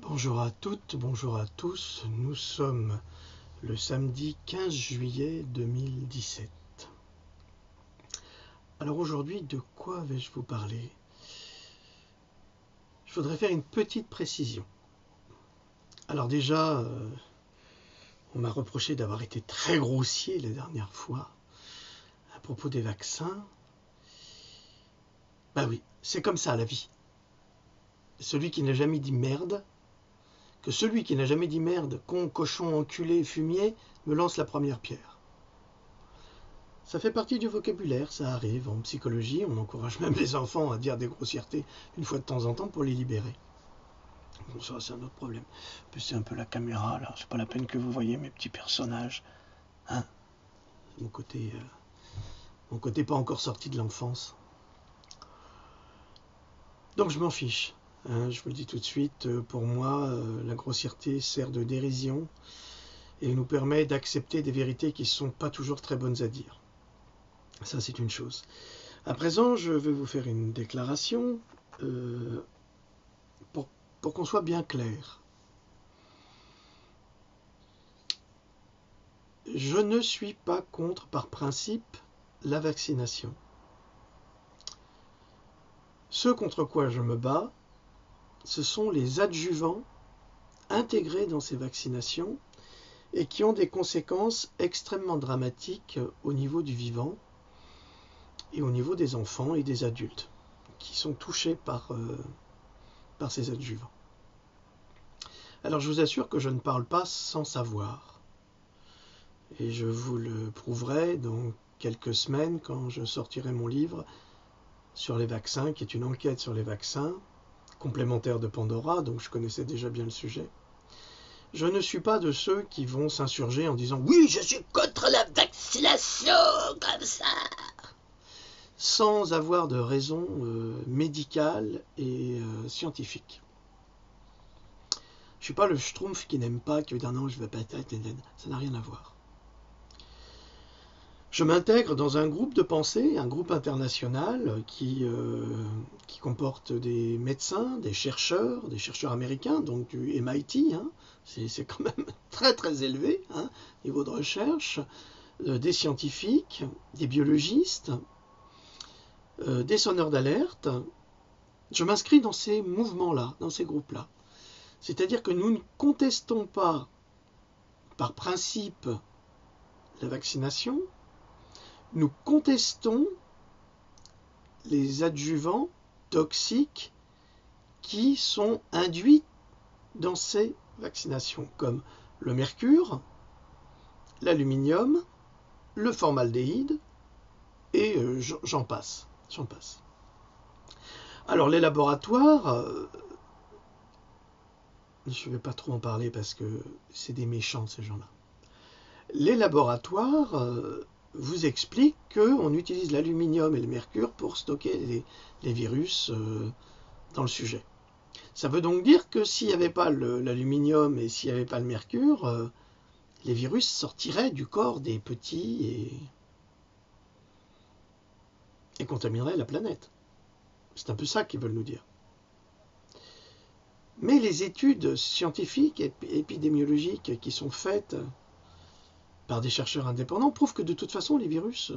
Bonjour à toutes, bonjour à tous. Nous sommes le samedi 15 juillet 2017. Alors aujourd'hui, de quoi vais-je vous parler? Je voudrais faire une petite précision. Alors déjà, on m'a reproché d'avoir été très grossier la dernière fois à propos des vaccins. Bah oui, c'est comme ça la vie. Celui qui n'a jamais dit merde, con, cochon, enculé, fumier, me lance la première pierre. Ça fait partie du vocabulaire, ça arrive. En psychologie, on encourage même les enfants à dire des grossièretés une fois de temps en temps pour les libérer. Bon, ça, c'est un autre problème. En plus, c'est un peu la caméra, là. C'est pas la peine que vous voyez mes petits personnages. Hein, mon côté pas encore sorti de l'enfance. Donc, je m'en fiche. Hein, je vous le dis tout de suite, pour moi, la grossièreté sert de dérision et nous permet d'accepter des vérités qui ne sont pas toujours très bonnes à dire. Ça, c'est une chose. À présent, je vais vous faire une déclaration pour qu'on soit bien clair. Je ne suis pas contre, par principe, la vaccination. Ce contre quoi je me bats, ce sont les adjuvants intégrés dans ces vaccinations et qui ont des conséquences extrêmement dramatiques au niveau du vivant et au niveau des enfants et des adultes qui sont touchés par ces adjuvants. Alors je vous assure que je ne parle pas sans savoir. Et je vous le prouverai dans quelques semaines quand je sortirai mon livre sur les vaccins, qui est une enquête sur les vaccins, complémentaire de Pandora, donc je connaissais déjà bien le sujet. Je ne suis pas de ceux qui vont s'insurger en disant « Oui, je suis contre la vaccination, comme ça !» sans avoir de raison médicale et scientifique. Je ne suis pas le schtroumpf qui n'aime pas, qui veut dire « Non, je ne vais pas être... » Ça n'a rien à voir. Je m'intègre dans un groupe de pensée, un groupe international qui comporte des médecins, des chercheurs américains, donc du MIT, hein, c'est quand même très très élevé, hein, niveau de recherche, des scientifiques, des biologistes, des sonneurs d'alerte. Je m'inscris dans ces mouvements-là, dans ces groupes-là. C'est-à-dire que nous ne contestons pas, par principe, la vaccination. Nous contestons les adjuvants toxiques qui sont induits dans ces vaccinations, comme le mercure, l'aluminium, le formaldéhyde, et j'en passe. Alors les laboratoires, je ne vais pas trop en parler parce que c'est des méchants ces gens-là. Les laboratoires vous explique qu'on utilise l'aluminium et le mercure pour stocker les virus dans le sujet. Ça veut donc dire que s'il n'y avait pas l'aluminium et s'il n'y avait pas le mercure, les virus sortiraient du corps des petits et contamineraient la planète. C'est un peu ça qu'ils veulent nous dire. Mais les études scientifiques et épidémiologiques qui sont faites par des chercheurs indépendants prouvent que de toute façon les virus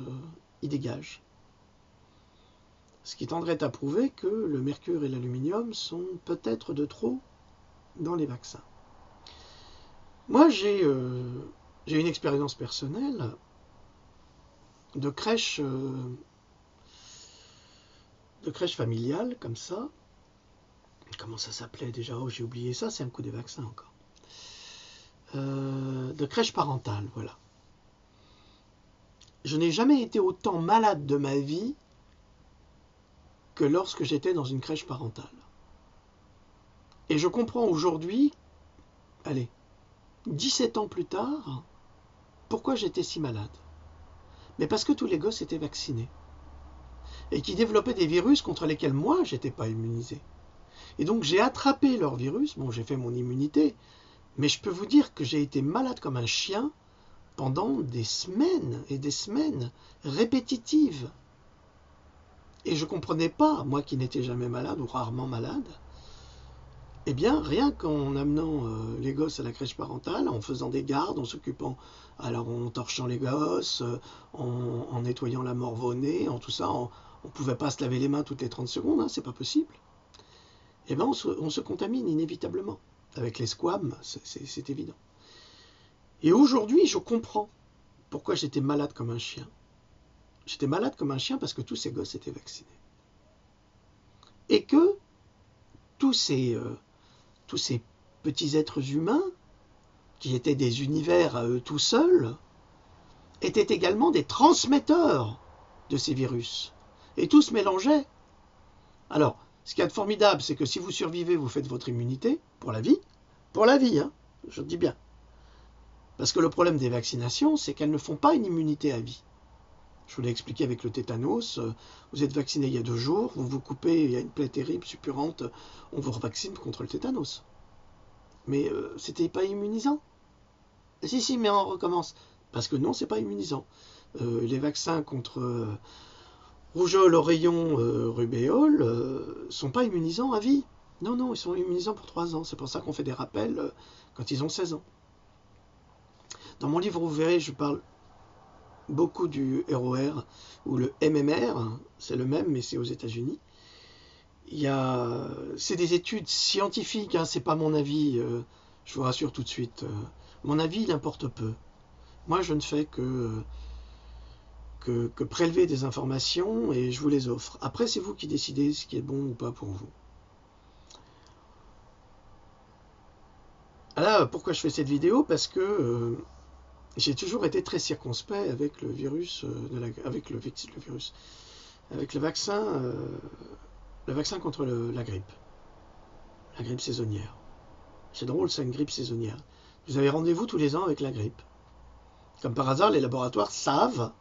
y dégagent. Ce qui tendrait à prouver que le mercure et l'aluminium sont peut-être de trop dans les vaccins. Moi j'ai une expérience personnelle de crèche familiale comme ça. Comment ça s'appelait déjà? Oh, j'ai oublié ça, c'est un coup des vaccins encore. De crèche parentale, voilà. Je n'ai jamais été autant malade de ma vie que lorsque j'étais dans une crèche parentale. Et je comprends aujourd'hui, 17 ans plus tard, pourquoi j'étais si malade. Mais parce que tous les gosses étaient vaccinés. Et qui développaient des virus contre lesquels moi, je n'étais pas immunisé. Et donc j'ai attrapé leur virus, bon j'ai fait mon immunité, mais je peux vous dire que j'ai été malade comme un chien pendant des semaines et des semaines répétitives. Et je ne comprenais pas, moi qui n'étais jamais malade ou rarement malade, Eh bien, rien qu'en amenant les gosses à la crèche parentale, en faisant des gardes, en s'occupant, alors en torchant les gosses, en nettoyant la morve au nez, en tout ça, on ne pouvait pas se laver les mains toutes les 30 secondes, hein, c'est pas possible. Eh bien, on se contamine inévitablement. Avec les squames, c'est évident. Et aujourd'hui, je comprends pourquoi j'étais malade comme un chien. J'étais malade comme un chien parce que tous ces gosses étaient vaccinés. Et que tous ces petits êtres humains, qui étaient des univers à eux tout seuls, étaient également des transmetteurs de ces virus. Et tout se mélangeait. Alors, ce qu'il y a de formidable, c'est que si vous survivez, vous faites votre immunité pour la vie, hein, je dis bien. Parce que le problème des vaccinations, c'est qu'elles ne font pas une immunité à vie. Je vous l'ai expliqué avec le tétanos, vous êtes vacciné il y a 2 jours, vous vous coupez, il y a une plaie terrible, suppurante, on vous revaccine contre le tétanos. Mais c'était pas immunisant. Si, mais on recommence. Parce que non, c'est pas immunisant. Les vaccins contre rougeole, oreillon, rubéole sont pas immunisants à vie. Non, ils sont immunisants pour 3 ans. C'est pour ça qu'on fait des rappels quand ils ont 16 ans. Dans mon livre, vous verrez, je parle beaucoup du ROR ou le MMR. C'est le même, mais c'est aux États-Unis. C'est des études scientifiques, hein, c'est pas mon avis, je vous rassure tout de suite. Mon avis, il importe peu. Moi, je ne fais que prélever des informations et je vous les offre. Après, c'est vous qui décidez ce qui est bon ou pas pour vous. Alors, pourquoi je fais cette vidéo? Parce que j'ai toujours été très circonspect avec le virus, avec le vaccin contre la grippe saisonnière. C'est drôle, c'est une grippe saisonnière. Vous avez rendez-vous tous les ans avec la grippe. Comme par hasard, les laboratoires savent,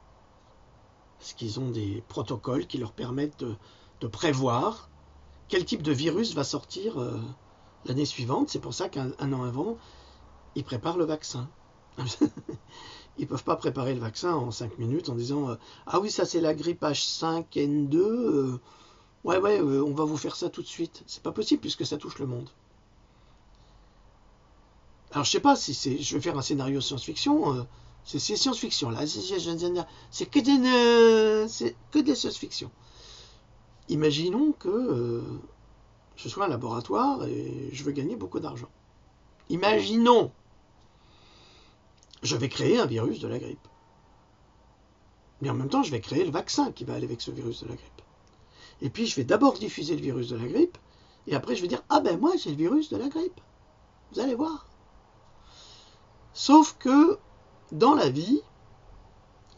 parce qu'ils ont des protocoles qui leur permettent de prévoir quel type de virus va sortir l'année suivante. C'est pour ça qu'un an avant, ils préparent le vaccin. Ils ne peuvent pas préparer le vaccin en 5 minutes en disant ah oui, ça c'est la grippe H5N2, ouais, on va vous faire ça tout de suite. C'est pas possible puisque ça touche le monde. Alors je sais pas si je vais faire un scénario science-fiction, c'est science-fiction là, c'est que de la science-fiction. Imaginons que je sois un laboratoire et je veux gagner beaucoup d'argent. Imaginons, je vais créer un virus de la grippe. Mais en même temps, je vais créer le vaccin qui va aller avec ce virus de la grippe. Et puis je vais d'abord diffuser le virus de la grippe, et après je vais dire ah ben moi j'ai le virus de la grippe. Vous allez voir. Sauf que dans la vie,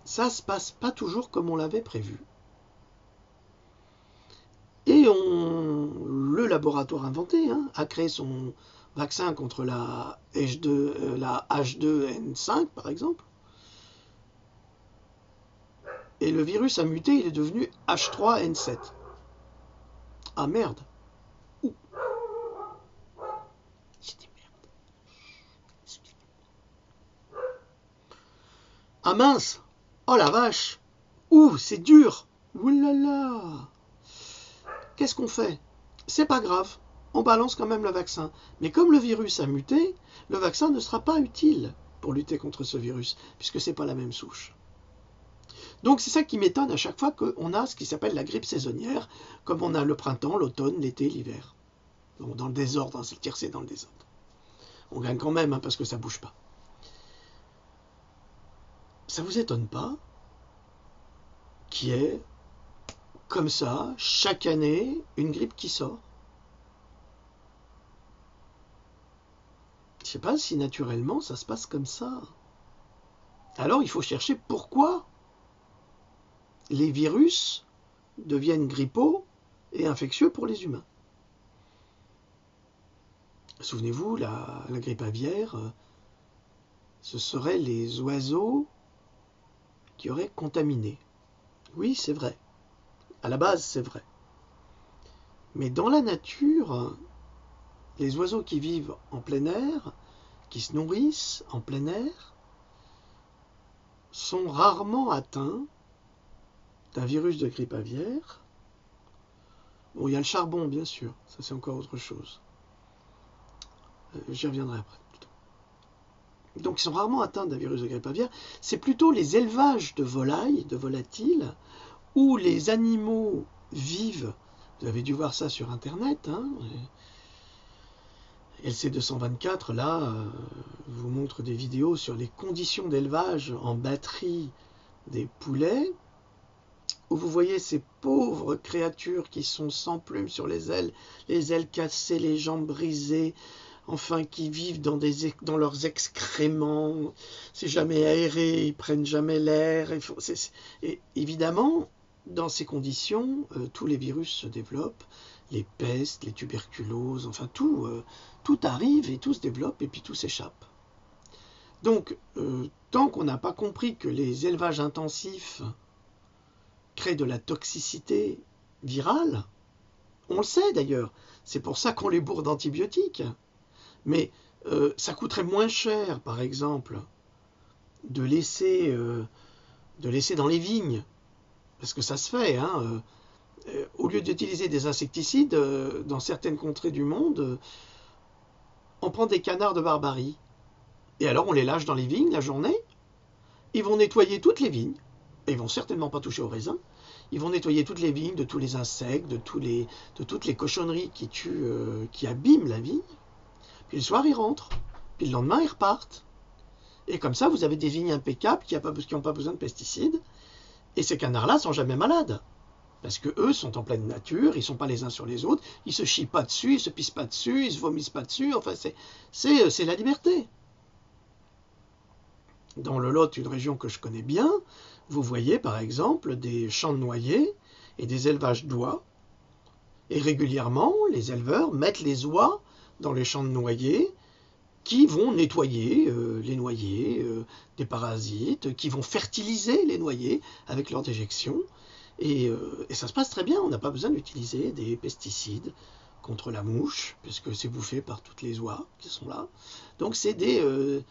ça se passe pas toujours comme on l'avait prévu. Et le laboratoire inventé a créé son vaccin contre la H2N5 par exemple. Et le virus a muté, il est devenu H3N7. Ah merde. Ouh. J'ai dit merde. Ah mince. Oh la vache. Ouh, c'est dur. Ouh là là. Qu'est-ce qu'on fait? C'est pas grave. On balance quand même le vaccin. Mais comme le virus a muté, le vaccin ne sera pas utile pour lutter contre ce virus, puisque c'est pas la même souche. Donc c'est ça qui m'étonne à chaque fois qu'on a ce qui s'appelle la grippe saisonnière, comme on a le printemps, l'automne, l'été, l'hiver. Donc dans le désordre, c'est le tiercé dans le désordre. On gagne quand même, parce que ça bouge pas. Ça vous étonne pas qu'il y ait, comme ça, chaque année, une grippe qui sort? Je sais pas si naturellement ça se passe comme ça. Alors il faut chercher pourquoi les virus deviennent grippaux et infectieux pour les humains. Souvenez-vous, la grippe aviaire, ce seraient les oiseaux qui auraient contaminé. Oui, c'est vrai. À la base, c'est vrai. Mais dans la nature, les oiseaux qui vivent en plein air, qui se nourrissent en plein air, sont rarement atteints d'un virus de grippe aviaire. Bon, il y a le charbon, bien sûr, ça c'est encore autre chose. J'y reviendrai après. Donc ils sont rarement atteints d'un virus de grippe aviaire. C'est plutôt les élevages de volailles, de volatiles, où les animaux vivent. Vous avez dû voir ça sur Internet. Hein, LC224, là, vous montre des vidéos sur les conditions d'élevage en batterie des poulets, où vous voyez ces pauvres créatures qui sont sans plumes sur les ailes cassées, les jambes brisées, enfin qui vivent dans leurs excréments, c'est jamais aéré, ils prennent jamais l'air. Et évidemment, dans ces conditions, tous les virus se développent, les pestes, les tuberculoses, enfin tout arrive et tout se développe et puis tout s'échappe. Donc, tant qu'on n'a pas compris que les élevages intensifs créent de la toxicité virale, on le sait d'ailleurs, c'est pour ça qu'on les bourre d'antibiotiques. Mais ça coûterait moins cher, par exemple, de laisser dans les vignes, parce que ça se fait, hein, au lieu d'utiliser des insecticides, dans certaines contrées du monde, on prend des canards de Barbarie, et alors on les lâche dans les vignes la journée, ils vont nettoyer toutes les vignes, et ils vont certainement pas toucher aux raisins, ils vont nettoyer toutes les vignes de tous les insectes, de toutes les cochonneries qui abîment la vigne. Puis le soir, ils rentrent. Puis le lendemain, ils repartent. Et comme ça, vous avez des vignes impeccables qui n'ont pas besoin de pesticides. Et ces canards-là ne sont jamais malades. Parce qu'eux sont en pleine nature, ils ne sont pas les uns sur les autres, ils ne se chient pas dessus, ils ne se pissent pas dessus, ils ne se vomissent pas dessus. Enfin, c'est la liberté. Dans le Lot, une région que je connais bien, vous voyez par exemple des champs de noyers et des élevages d'oies. Et régulièrement, les éleveurs mettent les oies dans les champs de noyers, qui vont nettoyer les noyers des parasites, qui vont fertiliser les noyers avec leur déjection. Et ça se passe très bien, on n'a pas besoin d'utiliser des pesticides contre la mouche, puisque c'est bouffé par toutes les oies qui sont là. Donc c'est des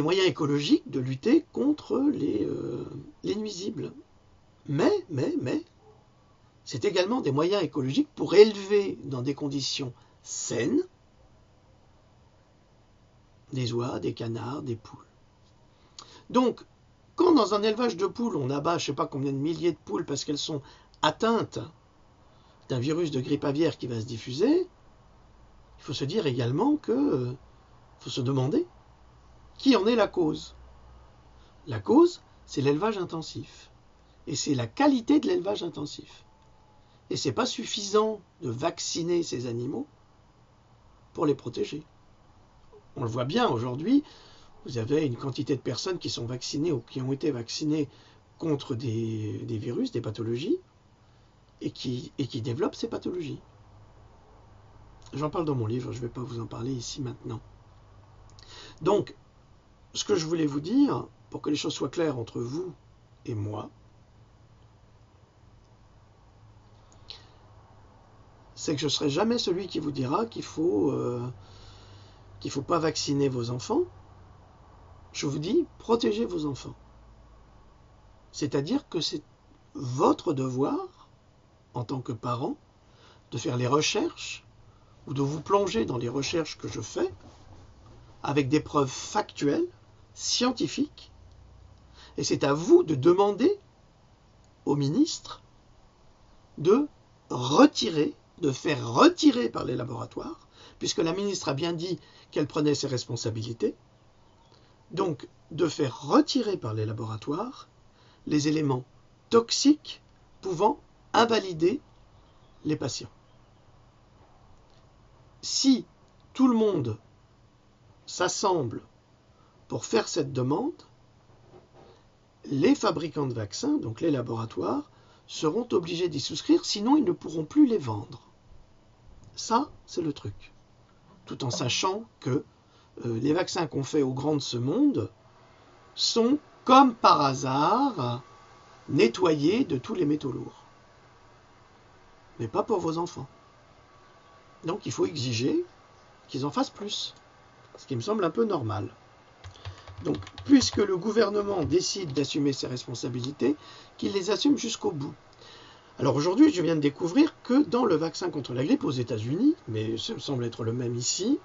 moyens écologiques de lutter contre les nuisibles. Mais, c'est également des moyens écologiques pour élever dans des conditions saines des oies, des canards, des poules. Donc, quand dans un élevage de poules, on abat je ne sais pas combien de milliers de poules parce qu'elles sont atteintes d'un virus de grippe aviaire qui va se diffuser, il faut se dire également il faut se demander qui en est la cause. La cause, c'est l'élevage intensif. Et c'est la qualité de l'élevage intensif. Et ce n'est pas suffisant de vacciner ces animaux pour les protéger. On le voit bien aujourd'hui, vous avez une quantité de personnes qui sont vaccinées ou qui ont été vaccinées contre des virus, des pathologies, et qui développent ces pathologies. J'en parle dans mon livre, je ne vais pas vous en parler ici maintenant. Donc, ce que je voulais vous dire, pour que les choses soient claires entre vous et moi, c'est que je ne serai jamais celui qui vous dira qu'il faut pas vacciner vos enfants. Je vous dis, protégez vos enfants. C'est-à-dire que c'est votre devoir, en tant que parent, de faire les recherches, ou de vous plonger dans les recherches que je fais, avec des preuves factuelles, scientifiques, et c'est à vous de demander au ministre de faire retirer par les laboratoires, puisque la ministre a bien dit qu'elle prenait ses responsabilités, donc de faire retirer par les laboratoires les éléments toxiques pouvant invalider les patients. Si tout le monde s'assemble pour faire cette demande, les fabricants de vaccins, donc les laboratoires, seront obligés d'y souscrire, sinon ils ne pourront plus les vendre. Ça, c'est le truc. Tout en sachant que les vaccins qu'on fait aux grands de ce monde sont, comme par hasard, nettoyés de tous les métaux lourds. Mais pas pour vos enfants. Donc il faut exiger qu'ils en fassent plus. Ce qui me semble un peu normal. Donc, puisque le gouvernement décide d'assumer ses responsabilités, qu'il les assume jusqu'au bout. Alors aujourd'hui, je viens de découvrir que dans le vaccin contre la grippe aux États-Unis, mais ça me semble être le même ici,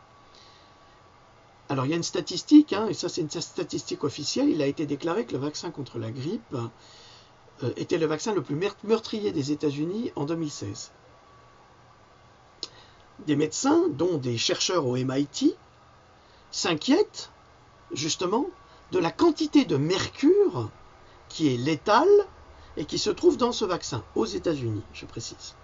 Alors il y a une statistique, et ça c'est une statistique officielle, il a été déclaré que le vaccin contre la grippe était le vaccin le plus meurtrier des États-Unis en 2016. Des médecins, dont des chercheurs au MIT, s'inquiètent justement de la quantité de mercure qui est létale et qui se trouve dans ce vaccin, aux États-Unis, je précise.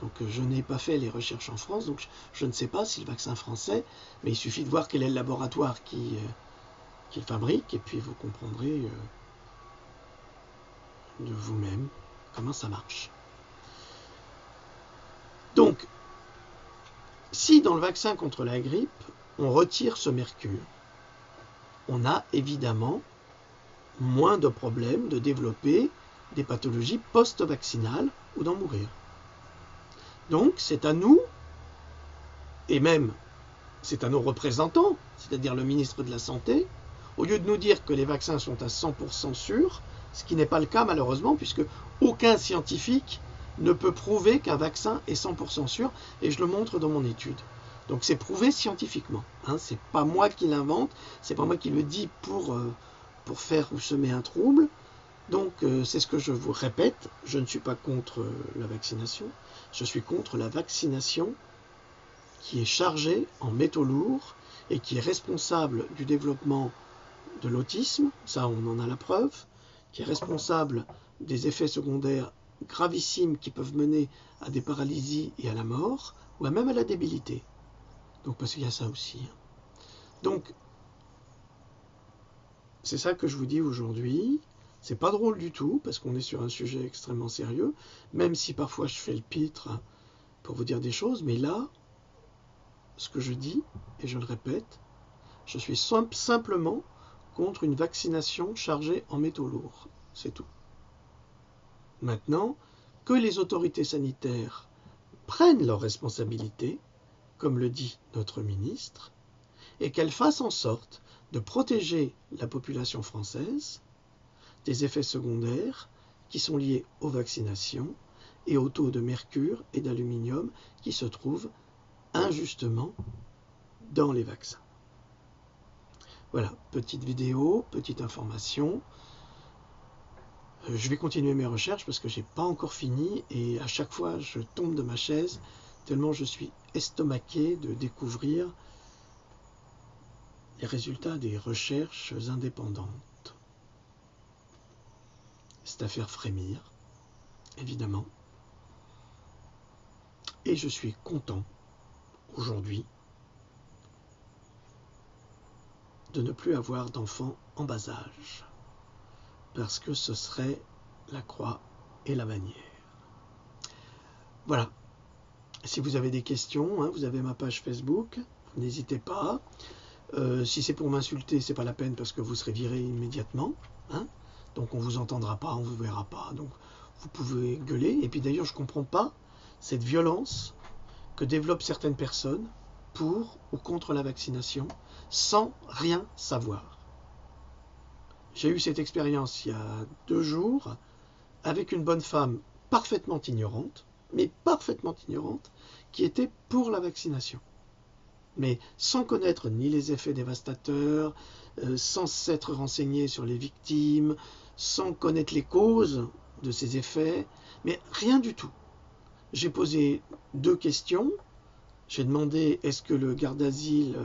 Donc je n'ai pas fait les recherches en France, donc je ne sais pas si le vaccin français, mais il suffit de voir quel est le laboratoire qui le fabrique, et puis vous comprendrez de vous-même comment ça marche. Donc, si dans le vaccin contre la grippe, on retire ce mercure, on a évidemment moins de problèmes de développer des pathologies post-vaccinales ou d'en mourir. Donc c'est à nous, et même c'est à nos représentants, c'est-à-dire le ministre de la Santé, au lieu de nous dire que les vaccins sont à 100% sûrs, ce qui n'est pas le cas malheureusement, puisque aucun scientifique ne peut prouver qu'un vaccin est 100% sûr, et je le montre dans mon étude. Donc c'est prouvé scientifiquement, c'est pas moi qui l'invente, c'est pas moi qui le dis pour faire ou semer un trouble. Donc c'est ce que je vous répète, je ne suis pas contre la vaccination, je suis contre la vaccination qui est chargée en métaux lourds et qui est responsable du développement de l'autisme, ça on en a la preuve, qui est responsable des effets secondaires gravissimes qui peuvent mener à des paralysies et à la mort, ou même à la débilité. Donc parce qu'il y a ça aussi. Donc c'est ça que je vous dis aujourd'hui. C'est pas drôle du tout, parce qu'on est sur un sujet extrêmement sérieux, même si parfois je fais le pitre pour vous dire des choses, mais là, ce que je dis, et je le répète, je suis simplement contre une vaccination chargée en métaux lourds. C'est tout. Maintenant, que les autorités sanitaires prennent leurs responsabilités, comme le dit notre ministre, et qu'elles fassent en sorte de protéger la population française des effets secondaires qui sont liés aux vaccinations et au taux de mercure et d'aluminium qui se trouvent injustement dans les vaccins. Voilà, petite vidéo, petite information. Je vais continuer mes recherches parce que je n'ai pas encore fini et à chaque fois je tombe de ma chaise tellement je suis estomaqué de découvrir les résultats des recherches indépendantes. C'est à faire frémir, évidemment. Et je suis content, aujourd'hui, de ne plus avoir d'enfants en bas âge, parce que ce serait la croix et la bannière. Voilà. Si vous avez des questions, vous avez ma page Facebook, n'hésitez pas. Si c'est pour m'insulter, c'est pas la peine parce que vous serez viré immédiatement. Donc on vous entendra pas, on vous verra pas. Donc vous pouvez gueuler. Et puis d'ailleurs, je comprends pas cette violence que développent certaines personnes pour ou contre la vaccination sans rien savoir. J'ai eu cette expérience il y a 2 jours avec une bonne femme parfaitement ignorante, mais parfaitement ignorante, qui était pour la vaccination. Mais sans connaître ni les effets dévastateurs, sans s'être renseigné sur les victimes, sans connaître les causes de ces effets, mais rien du tout. J'ai posé 2 questions. J'ai demandé est-ce que le garde-asile...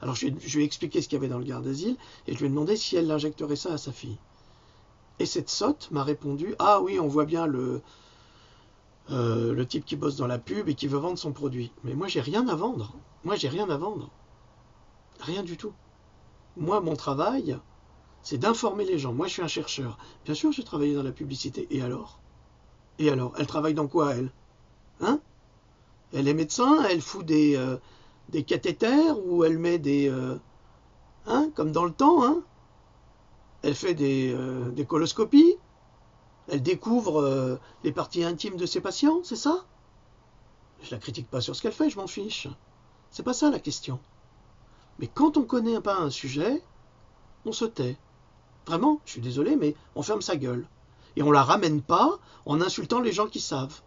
alors je lui ai expliqué ce qu'il y avait dans le garde-asile, et je lui ai demandé si elle injecterait ça à sa fille. Et cette sotte m'a répondu « Ah oui, on voit bien le type qui bosse dans la pub et qui veut vendre son produit. » Mais moi, j'ai rien à vendre. Moi, j'ai rien à vendre. Rien du tout. Moi, mon travail, c'est d'informer les gens. Moi, je suis un chercheur. Bien sûr, j'ai travaillé dans la publicité. Et alors ? Et alors ? Elle travaille dans quoi, elle ? Elle est médecin, elle fout des cathéters ou elle met des... comme dans le temps, Elle fait des coloscopies. Elle découvre les parties intimes de ses patients, c'est ça ? Je la critique pas sur ce qu'elle fait, je m'en fiche. C'est pas ça la question. Mais quand on connaît pas un sujet, on se tait. Vraiment, je suis désolé, mais on ferme sa gueule. Et on la ramène pas en insultant les gens qui savent.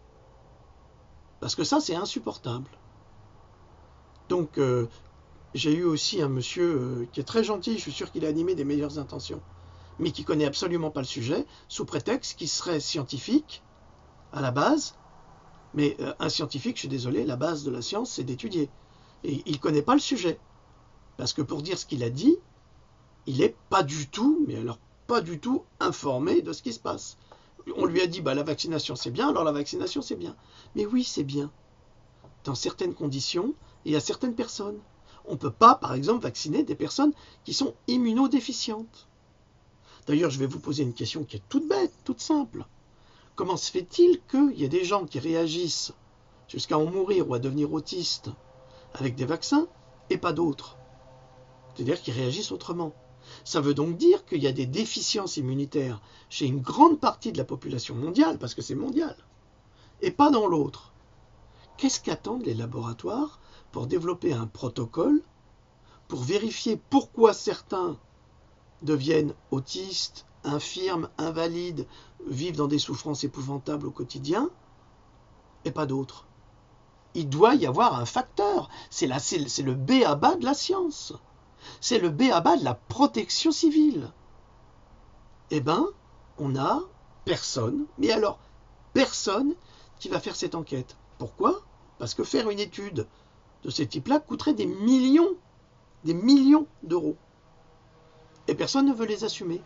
Parce que ça, c'est insupportable. Donc, j'ai eu aussi un monsieur qui est très gentil, je suis sûr qu'il a animé des meilleures intentions, mais qui connaît absolument pas le sujet, sous prétexte qu'il serait scientifique à la base. Mais un scientifique, je suis désolé, la base de la science, c'est d'étudier. Et il ne connaît pas le sujet. Parce que pour dire ce qu'il a dit, il n'est pas du tout, mais alors pas du tout informé de ce qui se passe. On lui a dit, bah, la vaccination c'est bien, alors la vaccination c'est bien. Mais oui, c'est bien. Dans certaines conditions et à certaines personnes. On ne peut pas, par exemple, vacciner des personnes qui sont immunodéficientes. D'ailleurs, je vais vous poser une question qui est toute bête, toute simple. Comment se fait-il qu'il y ait des gens qui réagissent jusqu'à en mourir ou à devenir autistes avec des vaccins et pas d'autres? C'est-à-dire qu'ils réagissent autrement. Ça veut donc dire qu'il y a des déficiences immunitaires chez une grande partie de la population mondiale, parce que c'est mondial, et pas dans l'autre. Qu'est-ce qu'attendent les laboratoires pour développer un protocole pour vérifier pourquoi certains deviennent autistes, infirmes, invalides, vivent dans des souffrances épouvantables au quotidien, et pas d'autres? Il doit y avoir un facteur. C'est le b.a.-ba de la science. C'est le b.a.-ba de la protection civile. Eh bien, on n'a personne, mais alors personne qui va faire cette enquête. Pourquoi? Parce que faire une étude de ce type-là coûterait des millions d'euros. Et personne ne veut les assumer.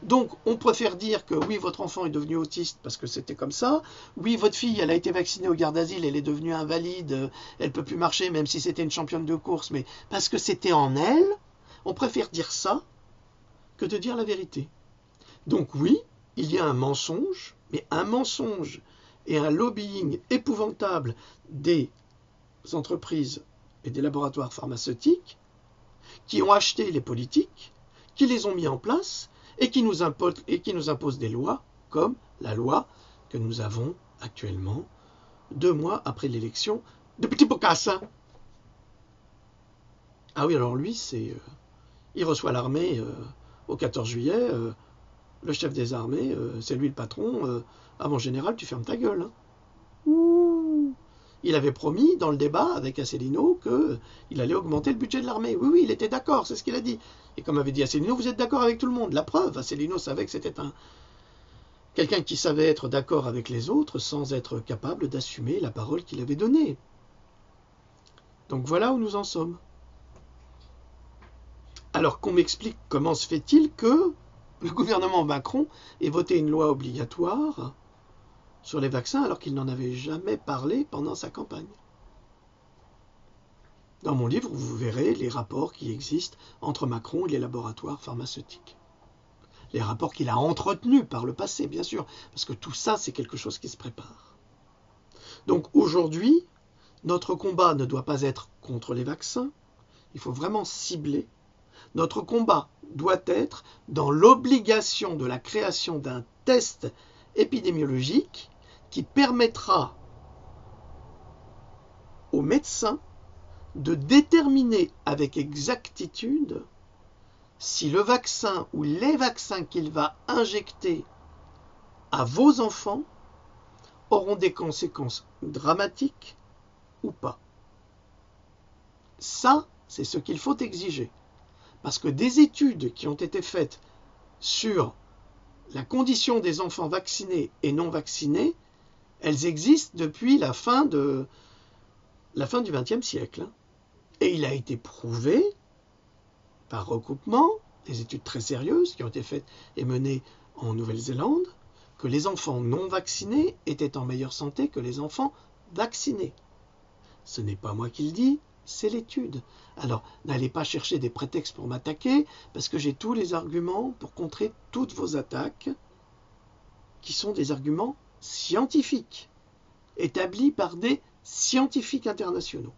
Donc, on préfère dire que oui, votre enfant est devenu autiste parce que c'était comme ça. Oui, votre fille, elle a été vaccinée au garde d'asile, elle est devenue invalide, elle ne peut plus marcher, même si c'était une championne de course, mais parce que c'était en elle. On préfère dire ça que de dire la vérité. Donc oui, il y a un mensonge, mais un mensonge et un lobbying épouvantable des entreprises et des laboratoires pharmaceutiques qui ont acheté les politiques, qui les ont mis en place et qui nous imposent des lois comme la loi que nous avons actuellement 2 mois après l'élection de Petit Bokassa. Ah oui, alors lui, il reçoit l'armée au 14 juillet, le chef des armées, c'est lui le patron. Ah mon général, tu fermes ta gueule. Hein. Ouh. Il avait promis dans le débat avec Asselineau qu'il allait augmenter le budget de l'armée. Oui, oui, il était d'accord, c'est ce qu'il a dit. Et comme avait dit Asselineau, vous êtes d'accord avec tout le monde. La preuve, Asselineau savait que c'était quelqu'un qui savait être d'accord avec les autres sans être capable d'assumer la parole qu'il avait donnée. Donc voilà où nous en sommes. Alors qu'on m'explique comment se fait-il que le gouvernement Macron ait voté une loi obligatoire sur les vaccins alors qu'il n'en avait jamais parlé pendant sa campagne. Dans mon livre, vous verrez les rapports qui existent entre Macron et les laboratoires pharmaceutiques. Les rapports qu'il a entretenus par le passé, bien sûr, parce que tout ça, c'est quelque chose qui se prépare. Donc aujourd'hui, notre combat ne doit pas être contre les vaccins, il faut vraiment cibler. Notre combat doit être dans l'obligation de la création d'un test épidémiologique qui permettra aux médecins de déterminer avec exactitude si le vaccin ou les vaccins qu'il va injecter à vos enfants auront des conséquences dramatiques ou pas. Ça, c'est ce qu'il faut exiger. Parce que des études qui ont été faites sur la condition des enfants vaccinés et non vaccinés, elles existent depuis la fin du XXe siècle. Et il a été prouvé, par recoupement, des études très sérieuses qui ont été faites et menées en Nouvelle-Zélande, que les enfants non vaccinés étaient en meilleure santé que les enfants vaccinés. Ce n'est pas moi qui le dis, c'est l'étude. Alors, n'allez pas chercher des prétextes pour m'attaquer, parce que j'ai tous les arguments pour contrer toutes vos attaques, qui sont des arguments scientifiques, établis par des scientifiques internationaux.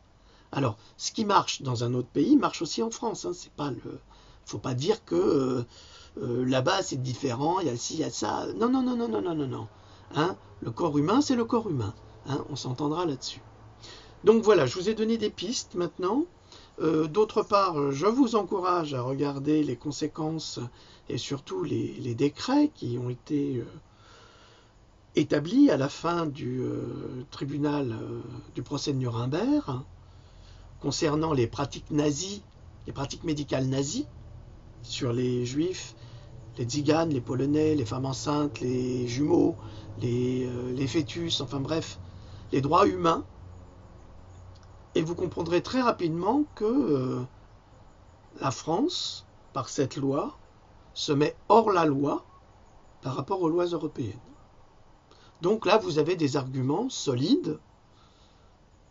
Alors, ce qui marche dans un autre pays marche aussi en France. Hein. C'est pas faut pas dire que là-bas c'est différent, il y a ci, il y a ça. Non, non, non, non, non, non, non, non. Hein. Le corps humain, c'est le corps humain. Hein. On s'entendra là-dessus. Donc voilà, je vous ai donné des pistes maintenant. D'autre part, je vous encourage à regarder les conséquences et surtout les décrets qui ont été établis à la fin du tribunal du procès de Nuremberg, concernant les pratiques nazies, les pratiques médicales nazies, sur les juifs, les tziganes, les polonais, les femmes enceintes, les jumeaux, les fœtus, enfin bref, les droits humains. Et vous comprendrez très rapidement que la France, par cette loi, se met hors la loi par rapport aux lois européennes. Donc là, vous avez des arguments solides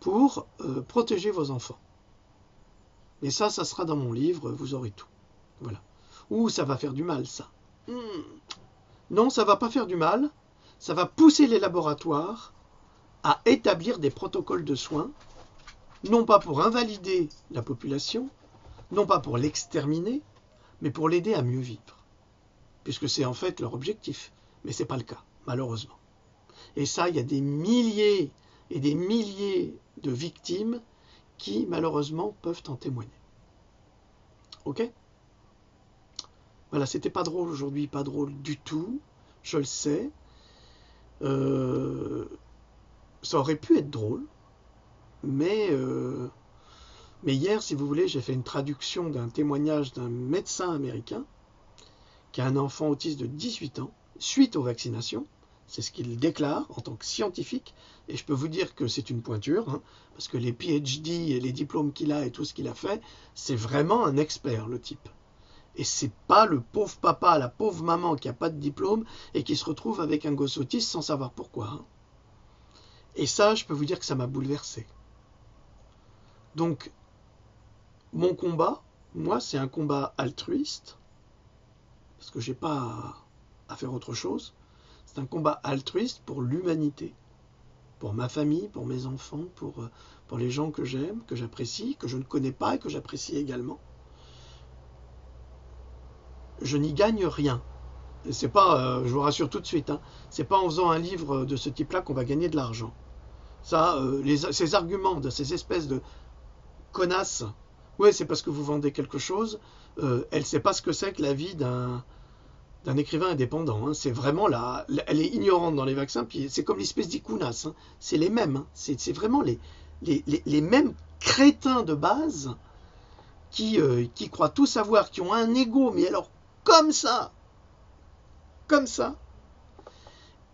pour protéger vos enfants. Mais ça sera dans mon livre, vous aurez tout. Voilà. Ouh, ça va faire du mal, ça. Non, ça ne va pas faire du mal. Ça va pousser les laboratoires à établir des protocoles de soins, non pas pour invalider la population, non pas pour l'exterminer, mais pour l'aider à mieux vivre. Puisque c'est en fait leur objectif. Mais ce n'est pas le cas, malheureusement. Et ça, il y a des milliers et des milliers de victimes qui, malheureusement, peuvent en témoigner. Ok ? Voilà, c'était pas drôle aujourd'hui, pas drôle du tout, je le sais. Ça aurait pu être drôle, mais hier, si vous voulez, j'ai fait une traduction d'un témoignage d'un médecin américain qui a un enfant autiste de 18 ans, suite aux vaccinations. C'est ce qu'il déclare en tant que scientifique, et je peux vous dire que c'est une pointure, hein, parce que les PhD et les diplômes qu'il a et tout ce qu'il a fait, c'est vraiment un expert, le type. Et c'est pas le pauvre papa, la pauvre maman qui n'a pas de diplôme et qui se retrouve avec un gosse autiste sans savoir pourquoi. Hein. Et ça, je peux vous dire que ça m'a bouleversé. Donc, mon combat, moi, c'est un combat altruiste, parce que j'ai pas à faire autre chose. C'est un combat altruiste pour l'humanité, pour ma famille, pour mes enfants, pour les gens que j'aime, que j'apprécie, que je ne connais pas et que j'apprécie également. Je n'y gagne rien. Et c'est pas, je vous rassure tout de suite, hein, c'est pas en faisant un livre de ce type-là qu'on va gagner de l'argent. Ça, ces arguments de ces espèces de connasses, ouais, c'est parce que vous vendez quelque chose, elle ne sait pas ce que c'est que la vie d'un écrivain indépendant. Hein. C'est vraiment elle est ignorante dans les vaccins, puis c'est comme l'espèce d'icounas. Hein. C'est les mêmes. Hein. C'est vraiment les mêmes crétins de base qui croient tout savoir, qui ont un ego, mais alors comme ça,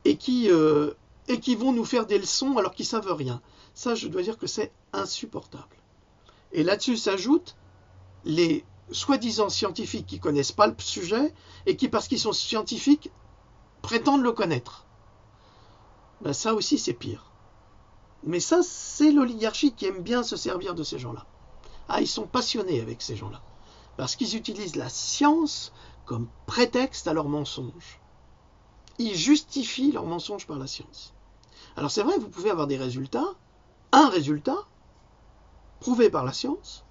et qui vont nous faire des leçons alors qu'ils savent rien. Ça, je dois dire que c'est insupportable. Et là-dessus s'ajoutent les soi-disant scientifiques qui ne connaissent pas le sujet et qui, parce qu'ils sont scientifiques, prétendent le connaître. Ben ça aussi, c'est pire. Mais ça, c'est l'oligarchie qui aime bien se servir de ces gens-là. Ah, ils sont passionnés avec ces gens-là. Parce qu'ils utilisent la science comme prétexte à leurs mensonges. Ils justifient leurs mensonges par la science. Alors c'est vrai, vous pouvez avoir des résultats, un résultat, prouvé par la science,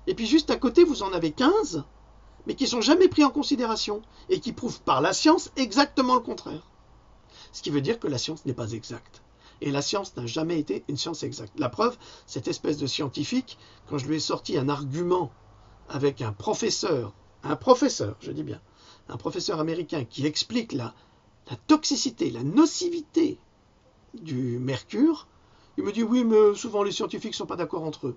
et puis juste à côté, vous en avez 15, mais qui ne sont jamais pris en considération, et qui prouvent par la science exactement le contraire. Ce qui veut dire que la science n'est pas exacte. Et la science n'a jamais été une science exacte. La preuve, cette espèce de scientifique, quand je lui ai sorti un argument avec un professeur, je dis bien, un professeur américain qui explique la toxicité, la nocivité du mercure, il me dit oui, mais souvent les scientifiques ne sont pas d'accord entre eux.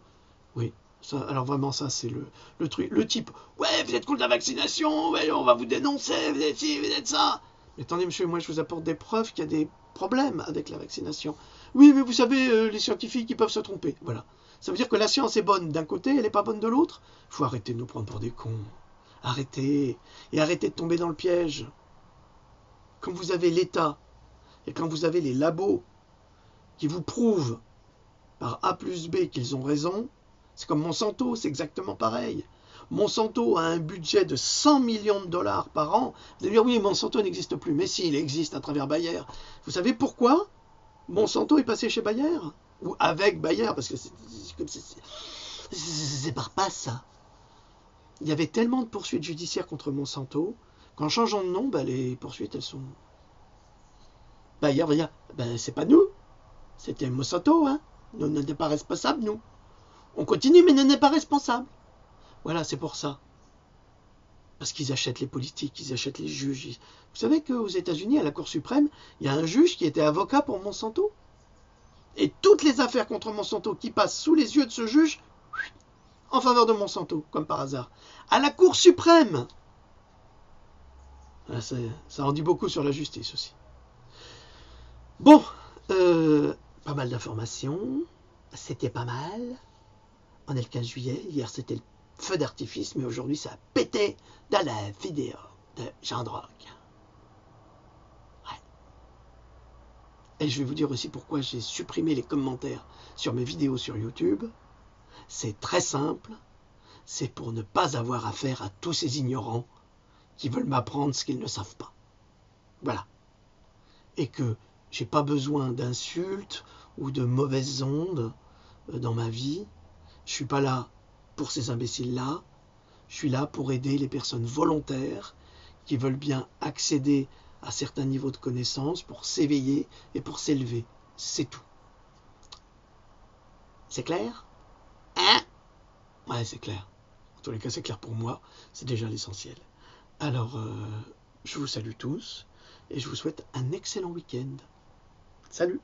Oui, ça, alors vraiment ça c'est le truc. Le type, ouais, vous êtes contre la vaccination, ouais, on va vous dénoncer, vous êtes ci, vous êtes ça. Mais attendez monsieur, moi je vous apporte des preuves qu'il y a des problèmes avec la vaccination. Oui, mais vous savez, les scientifiques ils peuvent se tromper. Voilà. Ça veut dire que la science est bonne d'un côté, elle n'est pas bonne de l'autre. Il faut arrêter de nous prendre pour des cons. Arrêtez. Et arrêtez de tomber dans le piège. Quand vous avez l'État et quand vous avez les labos qui vous prouvent par A plus B qu'ils ont raison, c'est comme Monsanto, c'est exactement pareil. Monsanto a un budget de 100 millions de dollars par an. Vous allez dire, oui, Monsanto n'existe plus. Mais si, il existe à travers Bayer. Vous savez pourquoi Monsanto est passé chez Bayer? Ou avec Bayer, parce que c'est par pas ça. Il y avait tellement de poursuites judiciaires contre Monsanto qu'en changeant de nom, les poursuites, elles sont... Bayer va dire, c'est pas nous, c'était Monsanto, hein. Nous n'en sommes pas responsables, nous. On continue, mais n'en est pas responsable. Voilà, c'est pour ça. Parce qu'ils achètent les politiques, ils achètent les juges. Vous savez qu'aux États-Unis, à la Cour suprême, il y a un juge qui était avocat pour Monsanto. Et toutes les affaires contre Monsanto qui passent sous les yeux de ce juge, en faveur de Monsanto, comme par hasard, à la Cour suprême. Ça en dit beaucoup sur la justice aussi. Bon, pas mal d'informations, c'était pas mal. On est le 15 juillet, hier c'était le feu d'artifice, mais aujourd'hui ça a pété dans la vidéo de Jean Drogue. Ouais. Et je vais vous dire aussi pourquoi j'ai supprimé les commentaires sur mes vidéos sur YouTube. C'est très simple, c'est pour ne pas avoir affaire à tous ces ignorants qui veulent m'apprendre ce qu'ils ne savent pas. Voilà. Et que j'ai pas besoin d'insultes ou de mauvaises ondes dans ma vie. Je suis pas là pour ces imbéciles-là. Je suis là pour aider les personnes volontaires qui veulent bien accéder à certains niveaux de connaissances pour s'éveiller et pour s'élever. C'est tout. C'est clair? Hein? Ouais, c'est clair. En tous les cas, c'est clair pour moi. C'est déjà l'essentiel. Alors, je vous salue tous et je vous souhaite un excellent week-end. Salut!